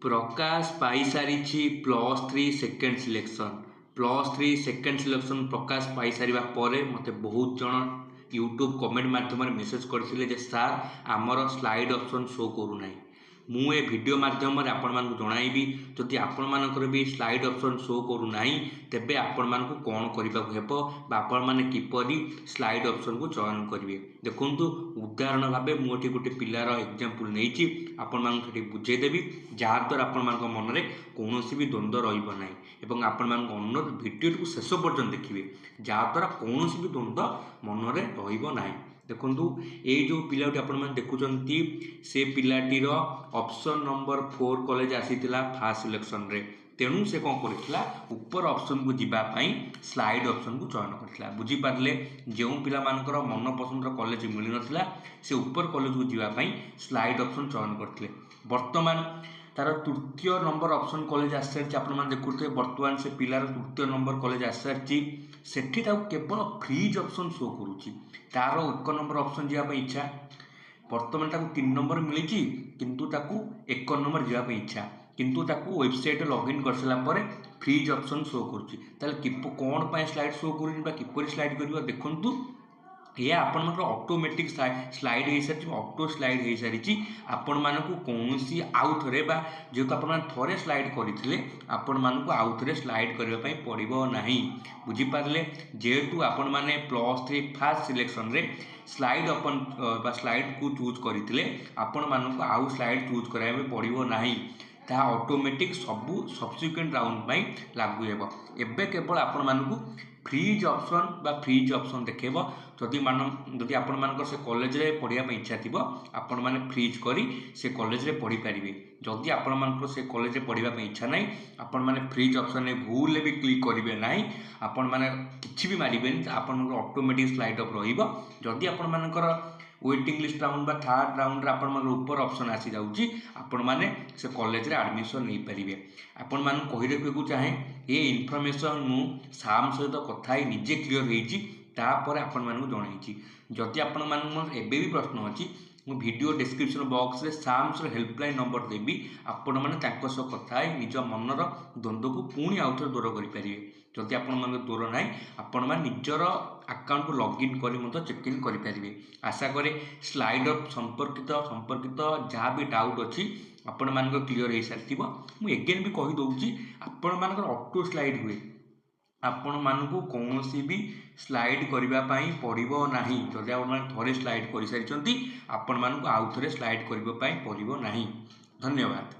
प्रकाश पाई सारी +3 second selection प्रकाश पाई सारिबा परे मते बहुत जन यूट्यूब कमेंट माध्यम मेसेज करथिले जे सार आमर स्लाइड ऑप्शन शो करू नाही। मु ए वीडियो माध्यम आपण मानकु जणाइबी जदि आपण मानकर भी स्लाइड ऑप्शन शो करू नाही तेबे आपण मानकु कोन करिबा हेबो बा आपण माने किपरि स्लाइड ऑप्शन को चयन करिवे। देखंतु उदाहरण भाबे मु एठी गोटे पिलार एग्जांपल नेइची आपण मानकु एठी बुझे देबी जहा द्वारा आपण मानक मन रे कोनोसी भी द्वंद्व रहिबो नाही एवं आपण मानक अनुरोध वीडियो को शेष पर्यंत देखिए जहा द्वारा कोनोसी भी द्वंद्व मन रे रहिबो नाही। देखंतु ए जो पिलाटी आपण माने देखुचंती से पिलाटीर ऑप्शन नंबर 4 कॉलेज आसीतिला फास्ट सिलेक्शन रे तेणु से कौन करथिला ऊपर ऑप्शन को जीवा पई स्लाइड ऑप्शन को चयन करथिला। बुझी पारले जेउ पिला मानकर मन पसंद रो कॉलेज मिलि नथिला से ऊपर कॉलेज को जीवा पई स्लाइड ऑप्शन चयन करथिले। वर्तमान तार तृतीय नंबर ऑप्शन कॉलेज आसारची आपण माने देखुते वर्तमान से पिलार तृतीय नंबर कॉलेज आसारची सेठी ता केवल फ्रीज ऑप्शन शो करूची तार 1 नंबर ऑप्शन जीवा पई इच्छा वर्तमान ताकू 3 नंबर मिली किंतु ताकू 1 नंबर जीवा पई इच्छा किंतु ताकू वेबसाइट लॉगिन कर सला परे फ्रीज ऑप्शन शो करूची ताले किप कोन पय स्लाइड शो करूनी बा किपरि स्लाइड करिवो देखंतु ये आपण मानक ऑटोमेटिक स्लाइड हो सारी ऑटो स्लाइड हो सारी आपण मानक कौन आउ थे जेहेतु आपण थे स्लाइड करते आपण मानक आउ थे स्लाइड करने पड़ो ना। बुझीपारे जेहेतु आपण मैंने +3 फास्ट सिलेक्शन रे स्लाइड ओपन स्लाइड को चूज करते आपण मानक आउ स्लाइड चूज कराया पड़ो ना ता ऑटोमेटिक सबू सब्सिक्वेंट राउंड लागू हेब। एबे केवल आपण मानक फ्रीज ऑप्शन बा फ्रीज ऑप्शन देखेब जदि आपण मानकर से कॉलेज रे पढ़िया इच्छा थी आपण माने फ्रीज करी से कॉलेज रे पढ़ी पारिबे। जदि आपण मानकर से कॉलेज रे पढ़िया इच्छा नहीं आपण माने फ्रीज ऑप्शन ने भूल भी क्लिक करिवे नाही आपण माने किछि भी मारिबेनी आपण मानकर ऑटोमेटिक स्लाइड अप रहिबो। जदि आपण मानकर वेटिंग लिस्ट राउंड बा थर्ड राउंड रे आपण मानकर ऊपर ऑप्शन आसी जाउची आपण माने से कॉलेज रे एडमिशन नहीं पारिबे। आपण मान कहि रखिबे चाहे ये इनफॉरमेशन मु साम सहित कथा ही निजे क्लियर होईची तापर आपण मानू जणाइची। जदि आपण मान एबे भी प्रश्न अछि मु वीडियो डिस्क्रिप्शन बॉक्स रे साम्स रो हेल्पलाइन नंबर देबी आपण माने ताको सो कथा ही निज मनर द्वंद्व को पुणी आउथर दूर करि परिबे। जदि आपण मान दूर नाही आपण मान निजर अकाउंट को लॉगिन करी मत चेक इन करि परिबे। आशा करे स्लाइड अप संपर्कित जहाँ भी डाउट अछि आपण मानक क्लियर हो सारी मु एगेन भी कही दउची आपण मानकर ऑटो स्लाइड हुए आपण मानकू कौनसी भी स्लाइड करिबा पई पड़िबो नाही। जदि आपण थरे स्लाइड करि सारिचंती आपण मानकू आउ थरे स्लाइड करिबा पई पड़िबो नाही। धन्यवाद।